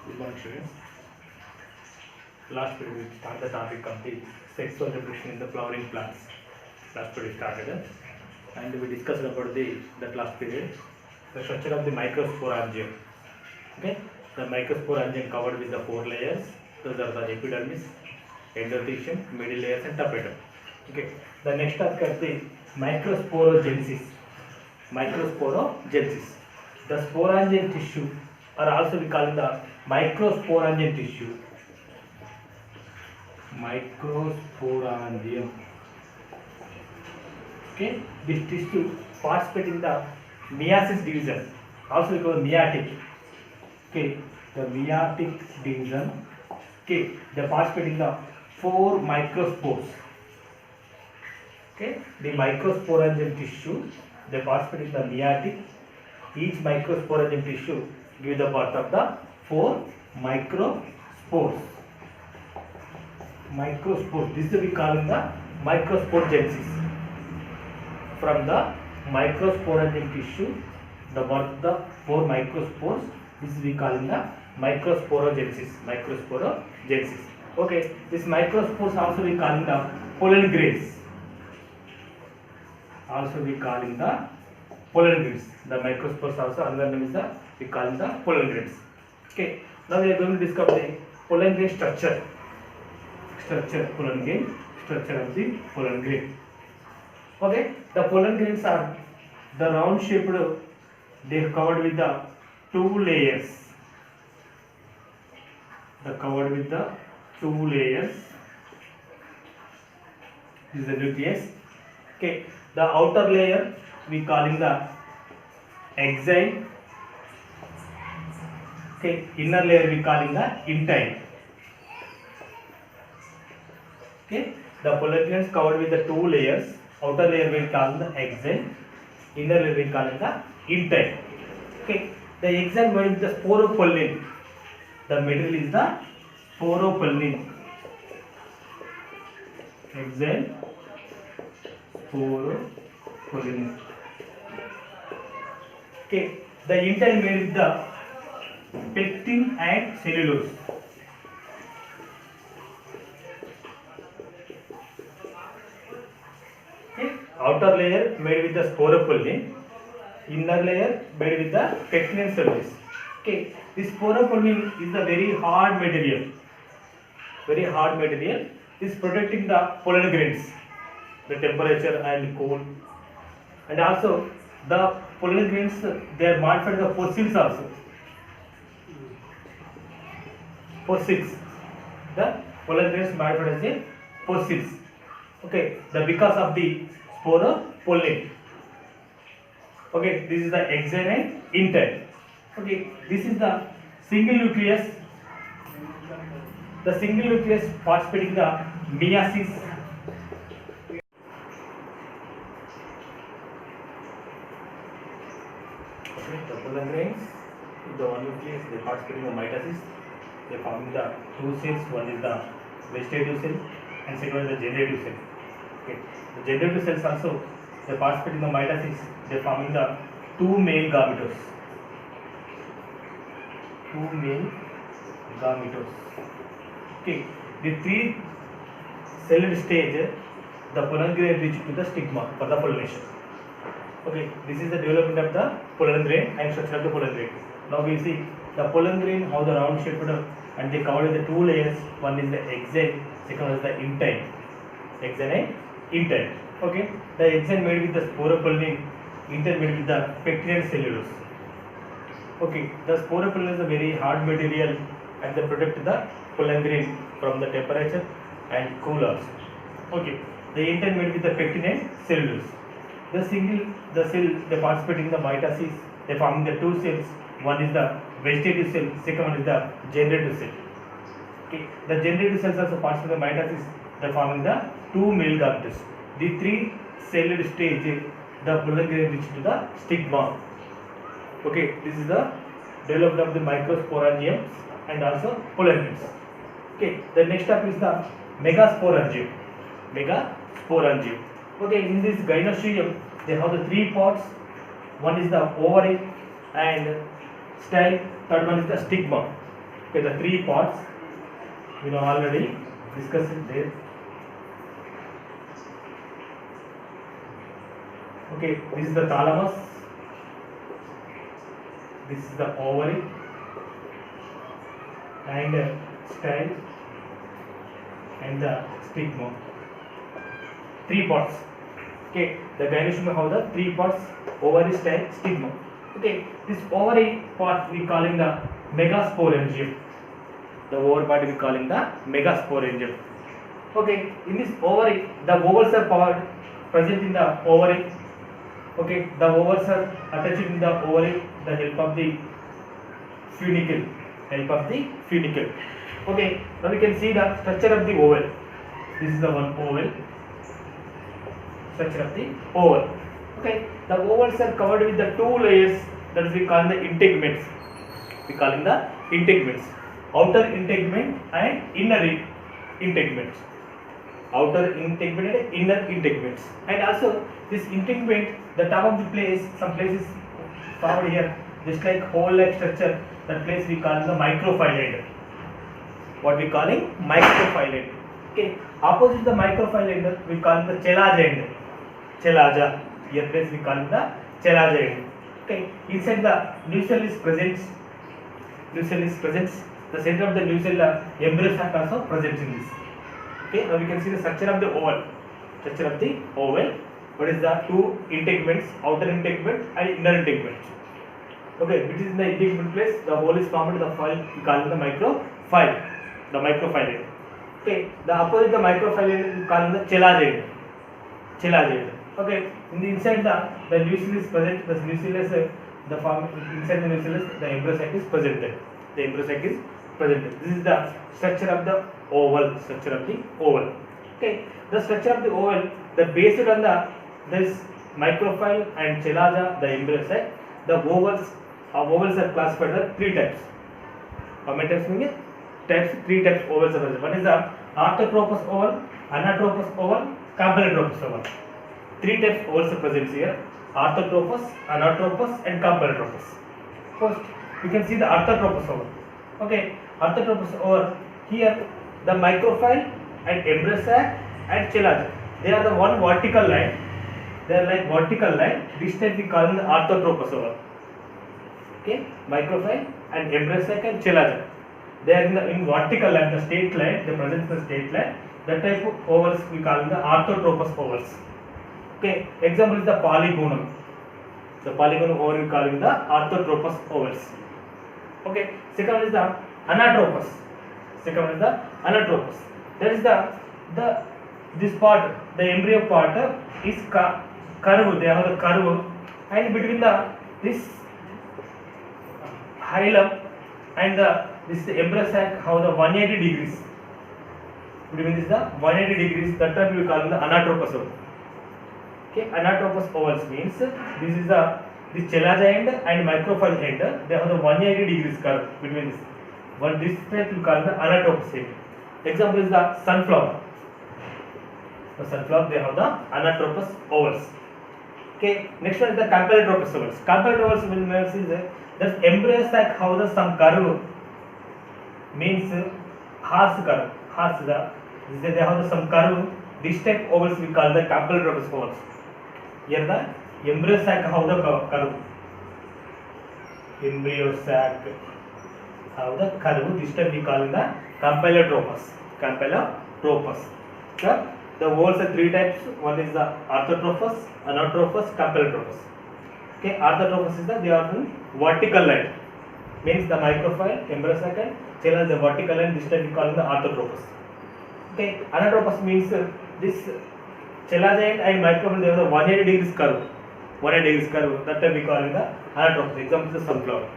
Good morning, students. Last period we started the topic of the sexual reproduction in the flowering plants. Last period started, and we discussed about that last period the structure of the microsporangium. Okay, the microsporangium covered with the four layers. Those are the epidermis, endothecium, middle layers, and tapetum. Okay, the next topic is the microsporogenesis. Microsporogenesis. The sporangium tissue, or also we call it the microsporangium tissue. Microsporangium. Okay, this tissue participate in the meiosis division. Also we call meiotic. Okay, the meiotic division. Okay, they participate in the four microspores. Okay, the microsporangium tissue, they participate in the meiotic. Each microsporangium tissue give the birth of the four microspores. Microspores. This we call in the microsporogenesis. From the microsporangium tissue, the birth of the four microspores. This we call in the microsporogenesis. Microsporogenesis. Okay. This microspores also we call in the pollen grains. Also we call in the pollen grains. The microspores also another name is the we call in the pollen grains. Okay. Now we are going to discuss the pollen grain structure. Pollen grain structure of the pollen grain. Okay. The pollen grains are the round shaped. They are covered with the two layers. They are covered with the two layers. This is the nucleus. Okay. The outer layer we calling the exile. Okay. Inner layer we calling the intine. Okay. The pollen grains covered with the two layers. Outer layer we call the exile. Inner layer we call the intine. Okay. The exile made with the sporopollen. The material is the sporopollen. Exile. Sporopollen. Okay, the intine made with the pectin and cellulose. Okay, outer layer made with the sporopollen, inner layer made with the pectin and cellulose. Okay, this sporopollen is a very hard material. Very hard material is protecting the pollen grains. The temperature and cold, and also the pollen grains they are modified the fossils also. Fossils, the pollen grains modified as a fossils. Okay, the because of the sporopollen. Okay, this is the exile and intine. Okay, this is the single nucleus. The single nucleus participating the meiosis. The pollen grains, the one nucleus, they participate in the mitosis. They form the two cells. One is the vegetative cell, and second one is the generative cell. Okay. The generative cells also they participate in the mitosis. They forming the two male gametes. Two male gametes. Okay. The three celled stage, the pollen grain reach to the stigma for the pollination. Okay, this is the development of the pollen grain and structure of the pollen grain. Now we see the pollen grain how the round shaped and they covered with the two layers. One is the exile, second one is the intine. Exile and intine. Okay, the exile made with the sporopollen, intine made with the pectin and cellulose. Okay, the sporopollen is a very hard material and they protect the pollen grain from the temperature and cool also. Okay, the intine made with the pectin and cellulose. The cell they participate in the mitosis. They form the two cells. One is the vegetative cell. Second one is the generative cell. Okay, the generative cells also participate in the mitosis. They forming the two male gametes. The three celled stage, the pollen grain reach to the stigma. Okay, this is the development of the microsporangium and also pollen grains. Okay, the next step is the megasporangium. Megasporangium. Okay, in this gynoecium, they have the three parts. One is the ovary and style. Third one is the stigma. Okay, the three parts we know already discussed it there. Okay, this is the thalamus, this is the ovary and style and the stigma. Three parts. Okay, the gynoecium have the three parts: ovary, style, stigma. Okay, this ovary part we calling the megasporangium. The ovary part we calling the megasporangium. Okay, in this ovary, the ovals are present in the ovary. Okay, the ovals are attached in the ovary. The help of the funicle. Okay, now we can see the structure of the oval. This is the one oval. Structure of the oval. Okay, the ovals are covered with the two layers that we call the integuments. We calling the integuments. Outer integument and inner integument. Outer integument and inner integuments. And also this integument, the top of the place, some places found here, just like hole-like structure. That place we call the microphyllid. What we calling microphyllid. Okay, opposite the microphyllid we call the chelaza end. Chelaza. Here place we call the chelaza end. Okay, inside the nucellus presents. The center of the nucella, embryo sac also presents in this. Okay, now we can see the structure of the oval. What is the two integuments, outer integument and inner integument. Okay, which is in the integument place, the hole is formed in the file, we call it the microphyllid. Okay, the opposite the microphyllid we call it the chelaza end. Okay, in the inside the nucellus present, the nucellus, the form inside the nucellus, the embryo sac is presented. This is the structure of the oval. Okay, the structure of the oval, the based on this microphyll and chelaza, the embryo sac, the ovals are classified as three types. How many types mean? Three types ovals are present. One is the orthotropous oval, anatropous oval, campylotropous oval. Three types ovals are present here: orthotropous, anatropous, and campylotropous. First, you can see the orthotropous oval. Okay, orthotropous oval. Here, the microphyll and embryo sac and chelaza, they are the one vertical line. They are like vertical line. This type we call the orthotropous oval. Okay, microphyll and embryo sac and chelaza, they are in vertical line, the straight line. They present the straight line. That type of ovals we call the orthotropous ovals. Okay, example is the polygonum. The polygonum oval we call the orthotropous ovals. Okay, second one is the anatropous. That is the this part, the embryo part is curve. They have the curve, and between this hilum and this embryo sac have the 180 degrees. Between this the 180 degrees. That time we call the anatropous oval. Okay, anatropous ovals means this is this chelaza end and microphyll end. They have the 180 degrees curve between this. This type we call the anatropous end. Example is the sunflower. The sunflower, they have the anatropous ovals. Okay, next one is the campylotropous ovals. Campylotropous ovals is that embryo sac have some curve, means horse curve. They have some curve. This type ovals we call the campylotropous ovals. Here the embryo sac have the curve. Embryo sac have the curve. This type we call the campylotropous. Okay. The ovals are three types. One is the orthotropous, anatropous, campylotropous. Okay, orthotropous is they are in vertical line. Means the microphyll, embryo sac and chelaza, the vertical line. This type we call the orthotropous. Okay, anatropous means this chelaza end and microphyll, they have the 180 degrees curve. That type we call the anatropous. Example is the sunflower.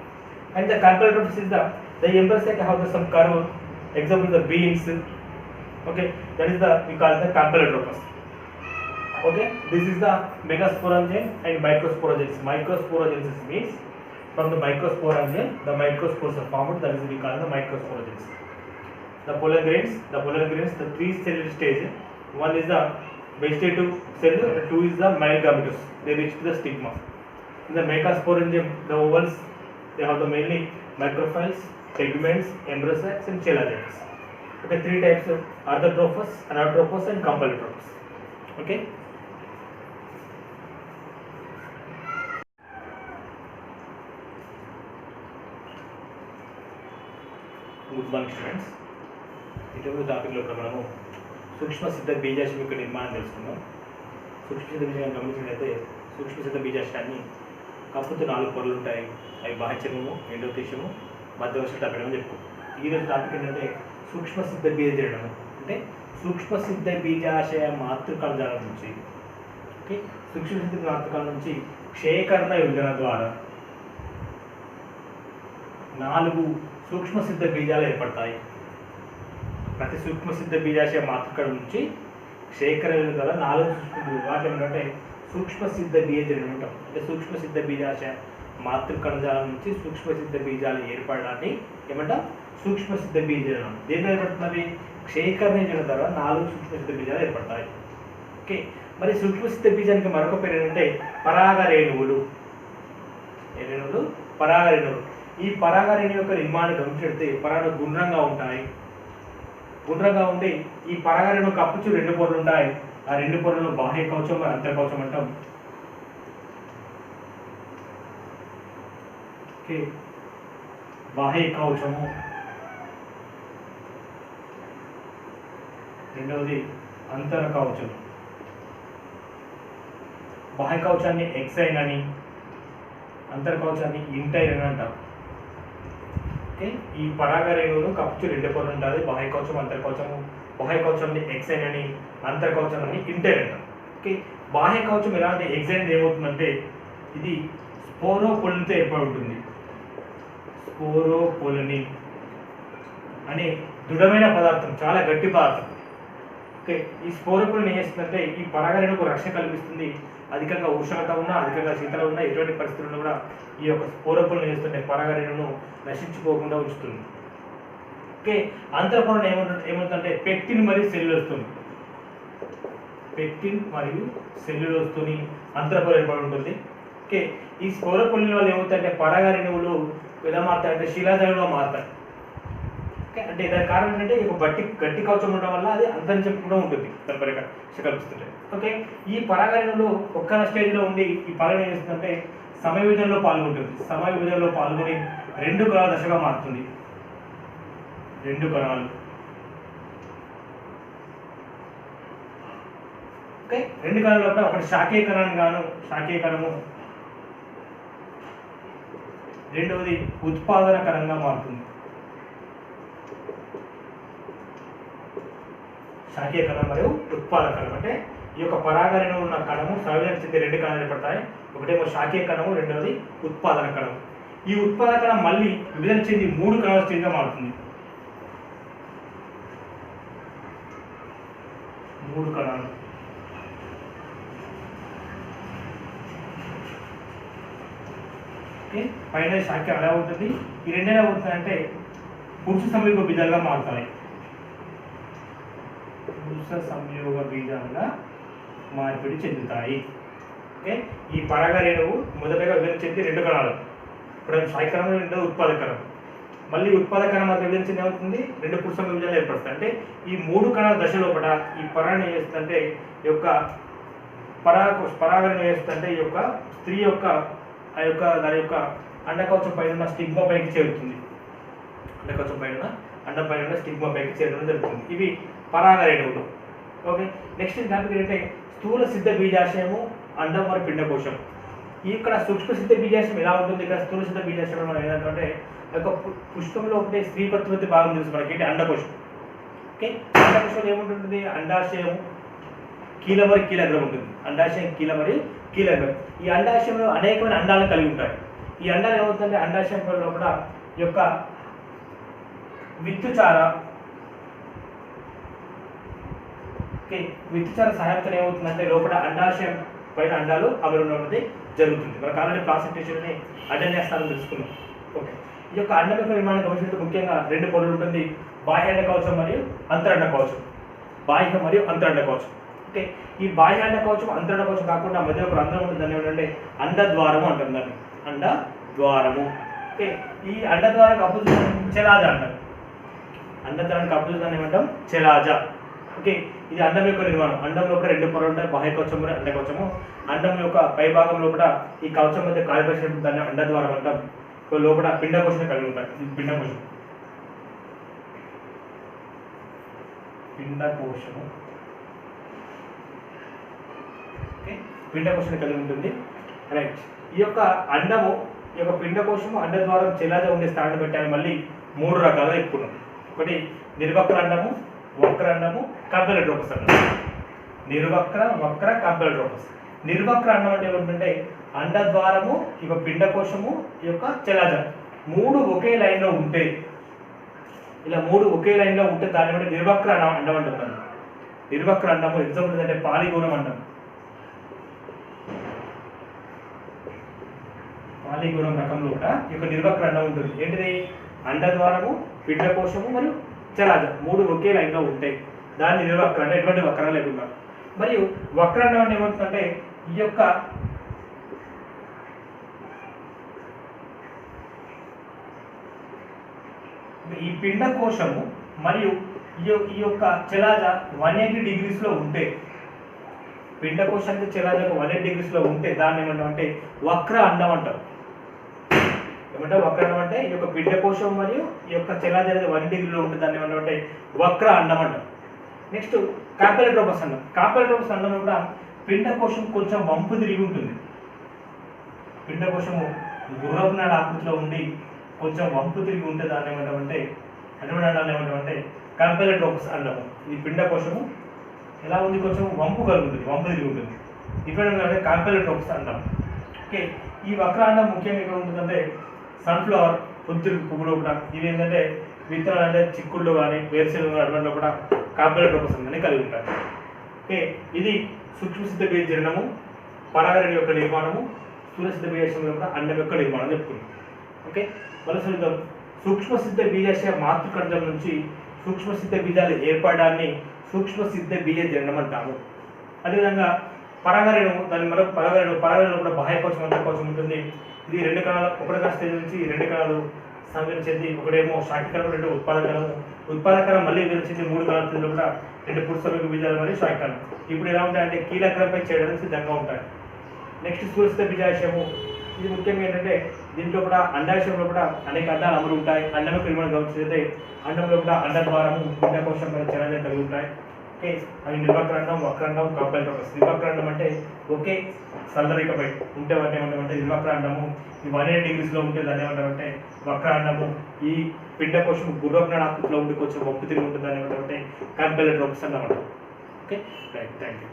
And the campylotropous is the embryo sac have some curve. Example is the beans. Okay, that is we call the campylotropous. Okay, this is the megasporangium and microsporogenesis. Microsporogenesis means from the microsporangium, the microspores are formed. That is we call the microsporogenesis. The pollen grains, the three-celled stage. One is the vegetative cell, two is the male gametes. They reach to the stigma. In the megasporangium, the ovals, they have the mainly microphyll teguments, embryosacks, and chelogems. Okay, 3 types of arthrotrophous, anatrophous, and completrophous. Okay. Good morning, students. ఇటువంటి టాపిక్లో కూడా మనము సూక్ష్మ సిద్ధ బీజాశయం యొక్క నిర్మాణం తెలుసుకుందాం. సూక్ష్మ సిద్ధ బీజాన్ని గమనించినట్లయితే సూక్ష్మ సిద్ధ బీజాశయాన్ని కప్పుతో 4 పొరలు ఉంటాయి. అవి బాహ్యచర్మము, ఎండోతీశము, మధ్యవర్ష టపెడం అని చెప్పుకో. ఈరోజు టాపిక్ ఏంటంటే సూక్ష్మ సిద్ధ బీజాశయం అంటే సూక్ష్మ సిద్ధ బీజాశయ మాతృకణజాలం నుంచి సూక్ష్మ సిద్ధ మాతృకణం నుంచి క్షయకరణ విభజన ద్వారా 4 సూక్ష్మ సిద్ధ బీజాలు ఏర్పడతాయి. ప్రతి సూక్ష్మ సిద్ధ బీజాశయ మాతృకణ నుంచి క్షయకరణ ద్వారా 4 సూక్ష్మ వాటి ఏంటంటే సూక్ష్మ సిద్ధ బీజాలు అంటాం. అంటే సూక్ష్మ సిద్ధ బీజాశయ మాతృకణజాలం నుంచి సూక్ష్మ సిద్ధ బీజాలు ఏర్పడడాన్ని ఏమంటాం? సూక్ష్మ సిద్ధ బీజాలు. దేని ఏర్పడుతున్నవి? క్షయకరణ ద్వారా 4 సూక్ష్మ సిద్ధ బీజాలు ఏర్పడతాయి. ఓకే, మరి సూక్ష్మ సిద్ధ బీజానికి మరొక పేరు ఏంటంటే పరాగరేణువులు. ఏ రేణువులు? పరాగరేణువులు. ఈ పరాగరేణువు యొక్క నిర్మాణాన్ని గమనించితే పరాగ గుండ్రంగా ఉంటాయి. గుండ్రంగా ఉండి ఈ పరాగరేణువు కప్పుచు 2 పొరలు ఉంటాయి. ఆ 2 పొరలను బాహ్య కవచం, అంతర్కవచం అంటాం. ఓకే, బాహ్య కవచము, రెండవది అంతర కవచం. బాహ్య కవచాన్ని ఎక్సైన్ అని, అంతర కవచాన్ని ఇంటైన్ అని అంటాం. ఓకే, ఈ పరాగరేణువులు కప్పుచు 2 పొరలు ఉంటుంది. బాహ్య కవచం, అంతర కవచము. బాహ్య కవచాన్ని ఎక్సైన్ అని, అంతర కవచాన్ని ఇంటైన్ అంటాం. ఓకే, బాహ్య కవచం ఎలాంటి ఎక్సైన్ ఏమవుతుందంటే ఇది స్పోరోపోలిన్తో ఏర్పడి ఉంటుంది. స్పోరోపోలిన్ అనే దృఢమైన పదార్థం, చాలా గట్టి పదార్థం. ఓకే, ఈ స్పోరోపోలిన్ ఏం చేస్తుందంటే ఈ పరాగరేణువుకు రక్షణ కల్పిస్తుంది. అధికంగా ఉష్ణోగ్రత ఉన్నా, అధికంగా శీతలం ఉన్నా, ఎటువంటి పరిస్థితుల్లో కూడా ఈ యొక్క స్పోరోపోలిన్ చేస్తుంటే పరాగరేణువును నశించుకోకుండా ఉంచుతుంది. ఓకే, అంతరపోలిన్ ఏమవుతుందంటే పెక్టిన్ మరియు సెల్యులోజ్తోని, పెక్టిన్ మరియు సెల్యులోజ్తోని అంతరపోలిన్ ఏర్పడి ఉంటుంది. ఓకే, ఈ స్పోరోపోలిన్ వల్ల ఏమవుతాయంటే పరాగరేణువులు ఎలా మారుతాయంటే శిలాజలుగా మారుతాయి. ఓకే, అంటే దాని కారణం ఏంటంటే ఈ గట్టి కవచం ఉండడం వల్ల అది అంతరించకుండా ఉంటుంది, దానిపై రక్షణ కల్పిస్తుంటాయి. ఓకే, ఈ పరాగరేణువులు ఒక్క స్టేజ్లో ఉండి ఈ పరాగం ఏం చేస్తుందంటే సమయ విభజనలో పాల్గొంటుంది. సమయ విభజనలో పాల్గొని 2 కణాల దశగా మారుతుంది. 2 కణాలు. ఓకే, 2 కణాల లోపల ఒకటి శాఖీయ కణాన్ని గాను, శాఖీయ కణము, రెండవది ఉత్పాదన కణంగా మారుతుంది. శాఖీయ కణం మరియు ఉత్పాదక కణం అంటే ఈ యొక్క పరాగరేణువు ఉన్న కణము సంయోజన చెంది 2 కణాలు ఏర్పడతాయి. ఒకటేమో శాఖీయ కణము, రెండవది ఉత్పాదన కణం. ఈ ఉత్పాదక కణం మళ్ళీ విభజన చెంది 3 కణాల స్టేజ్గా మారుతుంది. 3 కణాలు. ఓకే, పైన శాఖ ఎలా అవుతుంది, ఈ 2 ఎలా అవుతుందంటే పురుష సంయోగ బీజాలుగా మారుతాయి. పురుష సంయోగ బీజాలుగా మార్పిడి చెందుతాయి. ఓకే, ఈ పరాగరేణువు మొదటగా విభజన చెంది 2 కణాలు. ఇప్పుడు శాఖీకరణం, రెండో ఉత్పాదకరణం. మళ్ళీ ఉత్పాదకరణం అది విభజన చెంది ఏమవుతుంది, 2 పురుష విభజనలు ఏర్పడతాయి. అంటే ఈ 3 కణాల దశ లోపల ఈ పరాగం ఏం చేస్తుందంటే ఈ యొక్క పరాగరేణువు ఏం చేస్తుందంటే ఈ యొక్క స్త్రీ యొక్క దాని యొక్క అండకవచం పైన ఉన్న స్టిగ్మా పైకి చేరుతుంది. అండకవచం పైన అండం పైన ఉన్న స్టిగ్మా పైకి చేరడం జరుగుతుంది. ఇవి పరాగరేణువులు. ఓకే, నెక్స్ట్ టాపిక్ ఏంటంటే స్థూల సిద్ధ బీజాశయము, అండం మరియు పిండకోశం. ఇక్కడ సూక్ష్మ సిద్ధ బీజాశయం ఎలా ఉంటుంది, ఇక్కడ స్థూల సిద్ధ బీజాశయం మనం ఏంటంటే ఒక పుష్పంలో ఉంటే స్త్రీ ప్రతిపత్తి భాగం తెలుసు మనకి, ఏంటి అండకోశం. ఓకే, అండకోశంలో ఏముంటుంది, అండాశయము, కీల మరియు కీలగ్రం ఉంటుంది. అండాశయం, కీల మరియు కీలగ్రం. ఈ అండాశయంలో అనేకమైన అండాలను కలిగి ఉంటాయి. ఈ అండాలు ఏమవుతుందంటే అండాశయం లోపల ఈ యొక్క విత్తుచార, ఓకే, విత్తుచార సహాయంతో ఏమవుతుందంటే లోపల అండాశయం పైన అండాలు అమరడం అనేది జరుగుతుంది. మనకు ఆల్రెడీ ప్లాసెంటేషన్ని అండన్యాస్తాలను తెలుసుకున్నాం. ఓకే, ఈ యొక్క అండం యొక్క నిర్మాణం గమనించినట్టు ముఖ్యంగా 2 పొరలు ఉంటుంది. బాహ్య అండ కవచం మరియు అంతరండ కవచం. బాహ్య మరియు అంతరండ కవచం. ఓకే, ఈ బాహ్య అండ కవచం, అంతరండ కవచం కాకుండా మధ్యలో ఒక రంధ్రం ఉంటుంది. దాన్ని ఏమంటే అండద్వారము అంటారు. దాన్ని అండద్వారము. ఓకే, ఈ అండద్వారానికి అపోజిట్ చెలాజ అంటారు. అండద్వారానికి అపోజిట్ దాన్ని ఏమంటాం? చెలాజ. ఓకే, ఇది అండం యొక్క నిర్మాణం. అండం లోపల రెండు పొరలు ఉంటాయి, బాహ్య కవచం మరియు అండ కవచము. అండం యొక్క పై భాగం లోపల ఈ కవచం మధ్య ఖాళీ పరిచయం దాన్ని అండద్వారం అంటాం. లోపల పిండకోశం కలిగి ఉంటాయి. ఇది పిండకోశం. పిండకోశము. ఓకే, పిండకోశం కలిగి ఉంటుంది. రైట్. ఈ యొక్క అండము, ఈ యొక్క పిండకోశము అండద్వారం చెలాజ ఉండే స్థానాన్ని బట్టి మళ్ళీ 3 రకాలుగా చెప్పుకున్నాం. ఒకటి నిర్వక్ర అండము, వక్ర అండము, కంపెలట్రోపస్ అంటారు. నిర్వక్ర, వక్ర, కంపెలట్రోపస్. నిర్వక్ర అండం అంటే ఏమిటంటే అండద్వారము, ఈ యొక్క పిండకోశము, ఈ యొక్క చెలాజ 3 ఒకే లైన్లో ఉంటే, ఇలా 3 ఒకే లైన్లో ఉంటే దాన్ని బట్టి నిర్వక్ర అండం అంటున్నాను. నిర్వక్ర అండము ఎగ్జాంపుల్ ఏంటంటే పాలిగోనం అండం. పాలిగోనం రకంలో కూడా ఈ యొక్క నిర్వక్ర అండం ఉంటుంది. ఏంటిది? అండద్వారము, పిండకోశము మరియు చెలాజ 3 ఒకే లైన్లో ఉంటాయి. దాన్ని నిర్వక్ర అంటే ఎటువంటి వక్రం లేకుండా. మరియు వక్రాండం అంటే ఏమవుతుందంటే ఈ యొక్క ఈ పిండకోశము మరియు ఈ యొక్క చెలాజ 180 డిగ్రీస్లో ఉంటే, పిండకోశానికి చెలాజకు 180 డిగ్రీస్లో ఉంటే దాన్ని ఏమంటామంటే వక్ర అండం అంటారు. ఏమంటే వక్ర అండం అంటే ఈ యొక్క పిండకోశం మరియు ఈ యొక్క చెలాజ అనేది 180 డిగ్రీలో ఉంటే దాన్ని ఏమంటామంటే వక్ర అండం అంటారు. నెక్స్ట్ కాంపెలట్రోపస్ అండం. కాంపెలట్రోపస్ అండంలో కూడా పిండకోశం కొంచెం వంపు తిరిగి ఉంటుంది. పిండకోశము గుర్రపు నాడ ఆకృతిలో ఉండి కొంచెం వంపు తిరిగి ఉంటే దాన్ని ఏమంటామంటే అటువంటి అండాన్ని ఏమంటామంటే కాంపెలట్రోపస్ అండము. ఈ పిండకోశము ఎలా ఉంది? కొంచెం వంపు కలిగి ఉంటుంది, వంపు తిరిగి ఉంటుంది. ఇటువంటి కాంపెలట్రోపస్ అంటాం. ఓకే, ఈ వక్రాండం ముఖ్యంగా ఎక్కడ ఉంటుందంటే సన్ఫ్లవర్, పొద్దురు పువ్వులో కూడా. ఇవి ఏంటంటే విత్తనాలు అంటే చిక్కుళ్ళు కానీ వేరుశెనగలు అటువంటి కూడా కాంపెలట్రోపస్ అండాన్ని కలిగి ఉంటాయి. ఓకే, ఇది సూక్ష్మసిద్ధ బీజ జననము, పరాగరేణి యొక్క నిర్మాణము, స్థూలసిద్ధ బీజాశయంలో కూడా అండం యొక్క నిర్మాణం చెప్పుకున్నాం. ఓకే, మళ్ళీ చూద్దాం. సూక్ష్మసిద్ధ బీజాశయ మాతృకణజం నుంచి సూక్ష్మసిద్ధ బీజాలు ఏర్పడడాన్ని సూక్ష్మసిద్ధ బీజ జననం అంటాము. అదేవిధంగా పరాగరేణు, దాని మరొక పరాగరేణు కూడా బాహ్య కవచం, అంతఃకవచం ఉంటుంది. ఇది 2 కణాలు, ఒకటి స్టేజ్ నుంచి 2 కణాలు సంకరించేది. ఒకటేమో శాఖీకరణం, 2 ఉత్పాదకరణము. ఉత్పాదకరం మళ్ళీ వివరించింది 3 కణాల స్థితిలో కూడా 2 పురుష బీజాలు మరియు శాఖీకరణం. ఇప్పుడు ఎలా ఉంటాయంటే కీలకరంపై చేయడానికి సిద్ధంగా ఉంటాయి. నెక్స్ట్ స్థూలసిద్ధ బీజాశయము. ఇది ముఖ్యంగా ఏంటంటే దీంట్లో కూడా అండాశయంలో కూడా అనేక అండాలు అమలు ఉంటాయి. అండం యొక్క నిర్మాణం గమనించితే అండంలో కూడా అండద్వారము, పిండకోశం మరియు చెలాజ కలిగి ఉంటాయి. ఓకే, అవి నిర్వక్రాండం, వక్రాండం, కాంపెలట్రోపస్. నిర్వక్రాండం అంటే ఒకే సరళరేఖపై ఉంటే వాటి ఏమంటామంటే నిర్వక్రాండము. ఈ 180 డిగ్రీస్లో ఉంటే దాన్ని ఏమంటామంటే వక్రాండము. ఈ పిండకోశం గుర్రపు నాడ ఆకృతిలో ఉండి కొంచెం వంపు తిరిగి ఉంటుంది, దాన్ని ఏమంటామంటే కాంపెలట్రోపస్ అన్నమాట. Okay, right, thank you.